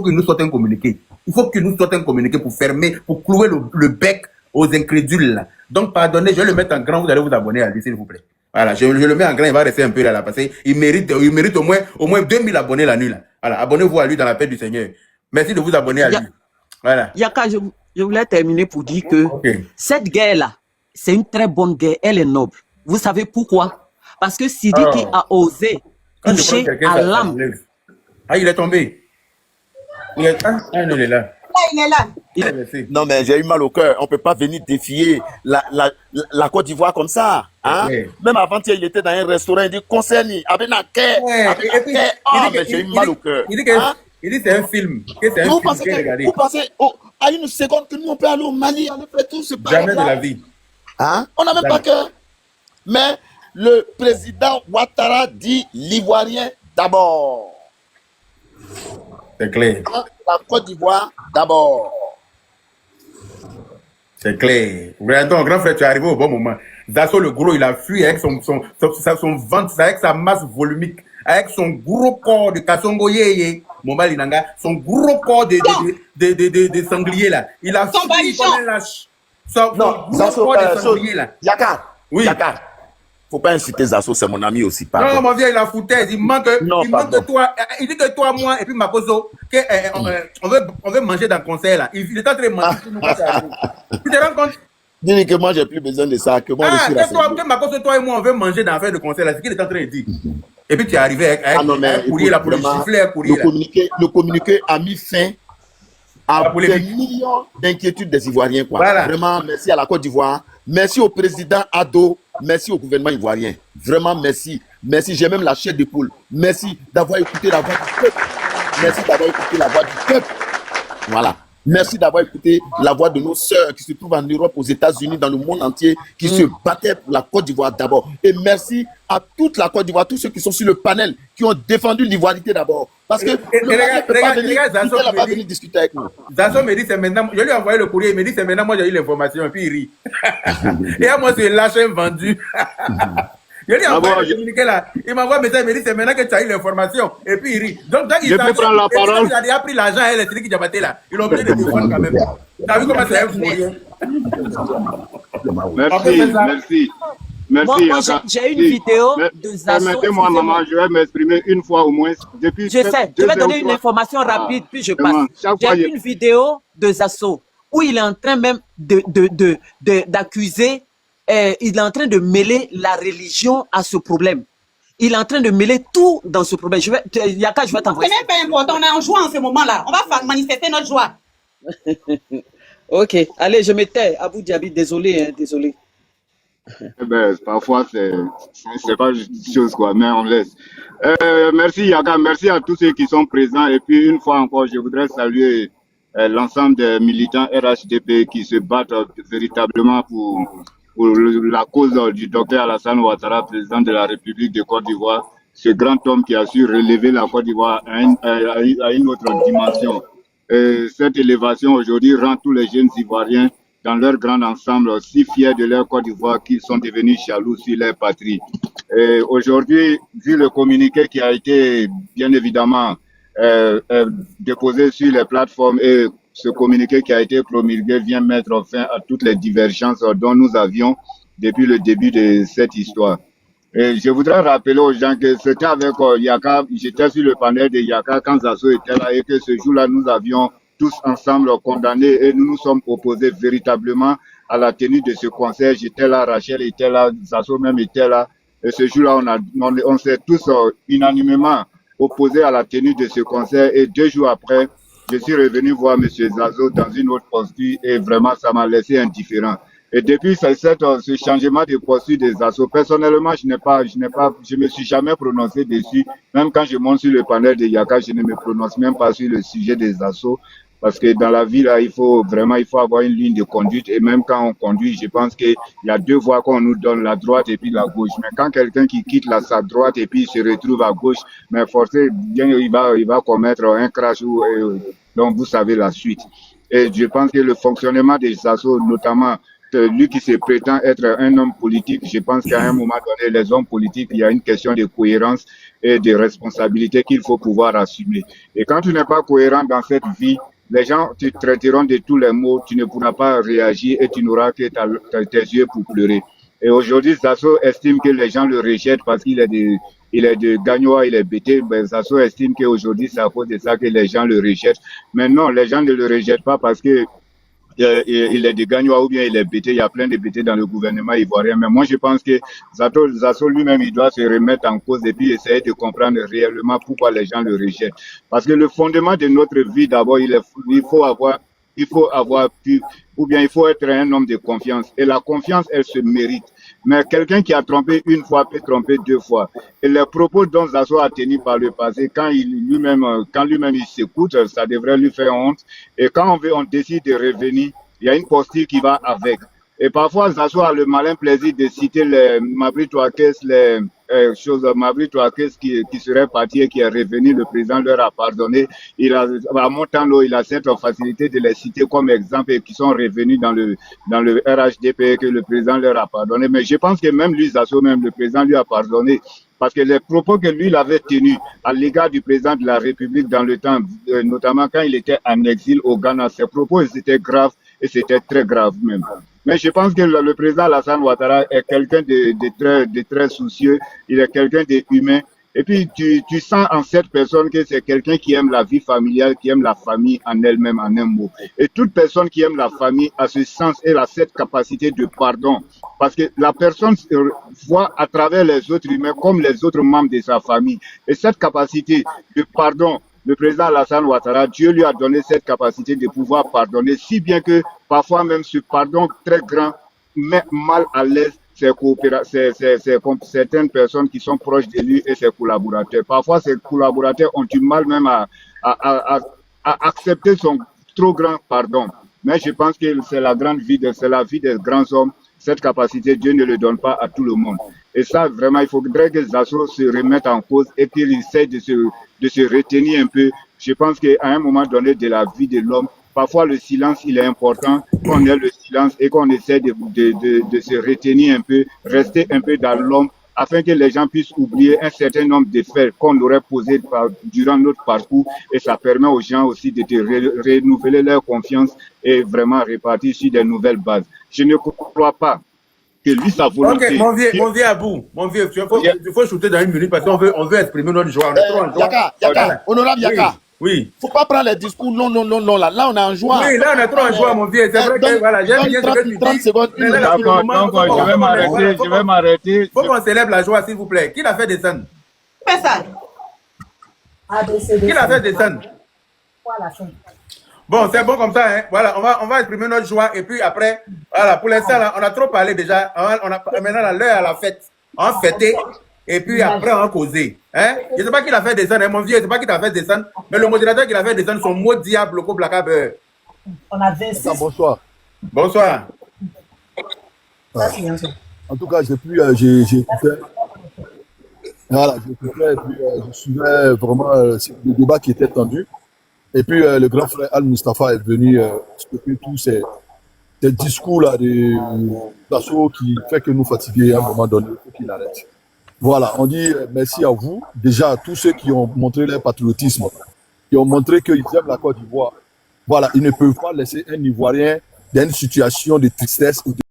qu'il nous sorte un communiqué. Il faut qu'il nous sorte un communiqué pour fermer, pour clouer le bec aux incrédules. Là. Donc, pardonnez, je vais le mettre en grand, vous allez vous abonner à lui, s'il vous plaît. Voilà, je le mets en grand, il va rester un peu là, parce qu'il mérite au moins 2000 abonnés la nuit. Là. Voilà, abonnez-vous à lui dans la paix du Seigneur. Merci de vous abonner à lui. Voilà. Yaka, je voulais terminer pour dire que cette guerre-là, c'est une très bonne guerre, elle est noble. Vous savez pourquoi? Parce que Sidiki a osé toucher à l'âme. Ah, il est tombé. Il est là. Il est là. Non, mais j'ai eu mal au cœur. On ne peut pas venir défier la Côte d'Ivoire comme ça. Hein? Même avant-hier, il était dans un restaurant, il dit concerne, avec la quai. Mais j'ai eu mal au cœur. Il dit que c'est un film. Vous pensez à une seconde que nous, on peut aller au Mali, on fait tout ce jamais de la vie. Hein? On n'a même pas cœur. Mais le président Ouattara dit l'Ivoirien d'abord. C'est clair. La Côte d'Ivoire d'abord. C'est clair. Regardons, grand frère, tu es arrivé au bon moment. Zasso, le gros, il a fui avec son ventre, avec sa masse volumique, avec son gros corps de Kassongo Yeye, Mobile Inanga, son gros corps de sanglier là. Il a fui comme un lâche. Son gros corps de sanglier là. Yaka. Oui. Yaka. Faut pas inciter Zasso, c'est mon ami aussi. Pardon. Non, mon vieux, il a foutaise. Il manque de toi. Il dit que toi, moi, et puis Makoso, on veut manger dans le concert là. Il est en train de manger. Tu te rends compte? Dis que moi, j'ai plus besoin de ça. Que moi, je suis là. Que Makoso, toi et moi, on veut manger dans l'affaire de concert là. C'est ce qu'il est en train de dire. Et puis tu es arrivé avec un courrier là pour le gifler, un courrier là. Le communiqué a mis fin à des millions d'inquiétudes des Ivoiriens. Quoi. Voilà. Vraiment, merci à la Côte d'Ivoire. Merci au président Ado. Merci au gouvernement ivoirien. Vraiment, merci. Merci. J'ai même la chair de poule. Merci d'avoir écouté la voix du peuple. Merci d'avoir écouté la voix du peuple. Voilà. Merci d'avoir écouté la voix de nos sœurs qui se trouvent en Europe, aux États-Unis, dans le monde entier, qui se battaient pour la Côte d'Ivoire d'abord. Et merci à toute la Côte d'Ivoire, tous ceux qui sont sur le panel, qui ont défendu l'ivoirité d'abord. Parce que regarde, Zasso n'a pas venu discuter avec nous. Zasso me dit, c'est maintenant, je lui ai envoyé le courrier, il me dit, c'est maintenant, moi j'ai eu l'information, et puis il rit. Et moi, c'est lâché vendu. Je lui ai envoyé le communiqué là. Il m'envoie un message, il me dit, c'est maintenant que tu as eu l'information. Et puis il rit. Donc, je peux prendre la parole. Il a déjà pris l'argent à elle, c'est lui qui a là. Ils ont pris le téléphone quand même. Tu as vu comment c'est un fourrier? Merci. Merci. Moi, j'ai une vidéo de Zasso. Permettez-moi, maman, je vais m'exprimer une fois au moins. Depuis je sais, je vais donner une information rapide, puis je passe. J'ai une vidéo de Zasso où il est en train même d'accuser, il est en train de mêler la religion à ce problème. Il est en train de mêler tout dans ce problème. Yaka, je vais t'envoyer. Ce n'est pas important, on est en joie en ce moment-là. On va manifester notre joie. Ok, allez, je me tais. Abou Diaby, désolé, hein, désolé. Eh ben, parfois, c'est pas une chose, quoi, mais on laisse. Merci, Yaka. Merci à tous ceux qui sont présents. Et puis, une fois encore, je voudrais saluer l'ensemble des militants RHDP qui se battent véritablement pour la cause du docteur Alassane Ouattara, président de la République de Côte d'Ivoire. Ce grand homme qui a su relever la Côte d'Ivoire à une autre dimension. Cette élévation aujourd'hui rend tous les jeunes Ivoiriens dans leur grand ensemble si fiers de leur Côte d'Ivoire qu'ils sont devenus jaloux sur leur patrie. Aujourd'hui, vu le communiqué qui a été bien évidemment déposé sur les plateformes et ce communiqué qui a été promulgué vient mettre fin à toutes les divergences dont nous avions depuis le début de cette histoire. Et je voudrais rappeler aux gens que c'était avec Yaka, j'étais sur le panel de Yaka quand Zasso était là et que ce jour-là, nous avions tous ensemble condamnés et nous nous sommes opposés véritablement à la tenue de ce concert. J'étais là, Rachel était là, Zasso même était là. Et ce jour-là, on s'est tous unanimement opposés à la tenue de ce concert. Et 2 jours après, je suis revenu voir M. Zasso dans une autre posture et vraiment, ça m'a laissé indifférent. Et depuis ce changement de posture des Zasso, personnellement, je me suis jamais prononcé dessus. Même quand je monte sur le panel de Yaka, je ne me prononce même pas sur le sujet des Zasso. Parce que dans la vie, là, il faut avoir une ligne de conduite. Et même quand on conduit, je pense qu'il y a 2 voies qu'on nous donne, la droite et puis la gauche. Mais quand quelqu'un qui quitte sa droite et puis se retrouve à gauche, mais forcément, il va commettre un crash donc vous savez la suite. Et je pense que le fonctionnement des Zasso, notamment, lui qui se prétend être un homme politique, je pense qu'à un moment donné, les hommes politiques, il y a une question de cohérence et des responsabilités qu'il faut pouvoir assumer. Et quand tu n'es pas cohérent dans cette vie, les gens te traiteront de tous les mots, tu ne pourras pas réagir et tu n'auras que tes yeux pour pleurer. Et aujourd'hui, Zazo estime que les gens le rejettent parce qu'il est de Gagnoa, il est bêté. Ben, Zazo estime qu'aujourd'hui, c'est à cause de ça que les gens le rejettent. Mais non, les gens ne le rejettent pas parce que il est de Gagnoa ou bien il est bêté. Il y a plein de bêtés dans le gouvernement ivoirien. Mais moi, je pense que Zazo lui-même, il doit se remettre en cause et puis essayer de comprendre réellement pourquoi les gens le rejettent. Parce que le fondement de notre vie, d'abord, il faut avoir pu, ou bien il faut être un homme de confiance. Et la confiance, elle se mérite. Mais quelqu'un qui a trompé une fois peut tromper deux fois. Et les propos dont Zazo a tenu par le passé, quand lui-même il s'écoute, ça devrait lui faire honte. Et quand on décide de revenir, il y a une posture qui va avec. Et parfois, Zazo a le malin plaisir de citer les Mabri Touakes, Mabri Touakes qui serait parti et qui est revenu, le président leur a pardonné. À Montano, il a cette facilité de les citer comme exemple et qui sont revenus dans le RHDP que le président leur a pardonné. Mais je pense que même lui, Zazo, même le président lui a pardonné. Parce que les propos que lui il avait tenus à l'égard du président de la République dans le temps, notamment quand il était en exil au Ghana, ces propos étaient graves et c'était très grave même. Mais je pense que le président Alassane Ouattara est quelqu'un de très soucieux, il est quelqu'un d'humain. Et puis tu sens en cette personne que c'est quelqu'un qui aime la vie familiale, qui aime la famille en elle-même, en un mot. Et toute personne qui aime la famille a ce sens et a cette capacité de pardon. Parce que la personne voit à travers les autres humains comme les autres membres de sa famille. Et cette capacité de pardon, le président Alassane Ouattara, Dieu lui a donné cette capacité de pouvoir pardonner, si bien que parfois même ce pardon très grand met mal à l'aise certaines personnes qui sont proches de lui et ses collaborateurs. Parfois, ses collaborateurs ont du mal même à accepter son trop grand pardon. Mais je pense que c'est la vie des grands hommes. Cette capacité, Dieu ne le donne pas à tout le monde. Et ça, vraiment, il faudrait que Zazo se remette en cause et qu'il essaie de se retenir un peu. Je pense qu'à un moment donné de la vie de l'homme, parfois le silence, il est important, qu'on ait le silence et qu'on essaie de se retenir un peu, rester un peu dans l'homme, afin que les gens puissent oublier un certain nombre de faits qu'on aurait posés durant notre parcours. Et ça permet aux gens aussi de renouveler leur confiance et vraiment repartir sur des nouvelles bases. Je ne crois pas que lui, sa volonté... Ok, mon vieux Abou, il faut shooter dans une minute parce qu'on veut exprimer notre joie. Yaka, honorable Yaka. Oui. Faut pas prendre les discours non, là. Là, on est en joie. Oui, là, on est trop en joie, mon vieux. C'est vrai que, voilà, j'aime bien ce que tu 30 dis. secondes, D'accord, je vais m'arrêter. Faut qu'on célèbre la joie, s'il vous plaît. Qui l'a fait descendre? Fais ça. Qui l'a fait descendre? Bon, c'est bon comme ça, hein. Voilà, on va exprimer notre joie. Et puis après, voilà, pour l'instant, on a trop parlé déjà. Maintenant, l'heure à la fête. On a fêté. Et puis après, on a causé. Hein? Je ne sais pas qui l'a fait descendre, hein, mon vieux. Je ne sais pas qui t'a fait descendre. Mais le modérateur qui l'a fait descendre, son mot diable, au placard. On a 26. Bonsoir. Bonsoir. En tout cas, j'ai écouté. Voilà, j'écoutais et puis je suivais vraiment le débat qui était tendu. Et puis le grand frère Al-Mustafa est venu expliquer tous ces discours-là d'assaut qui fait que nous fatiguer à un moment donné, il faut qu'il arrête. Voilà, on dit merci à vous, déjà à tous ceux qui ont montré leur patriotisme, qui ont montré qu'ils aiment la Côte d'Ivoire. Voilà, ils ne peuvent pas laisser un Ivoirien dans une situation de tristesse ou de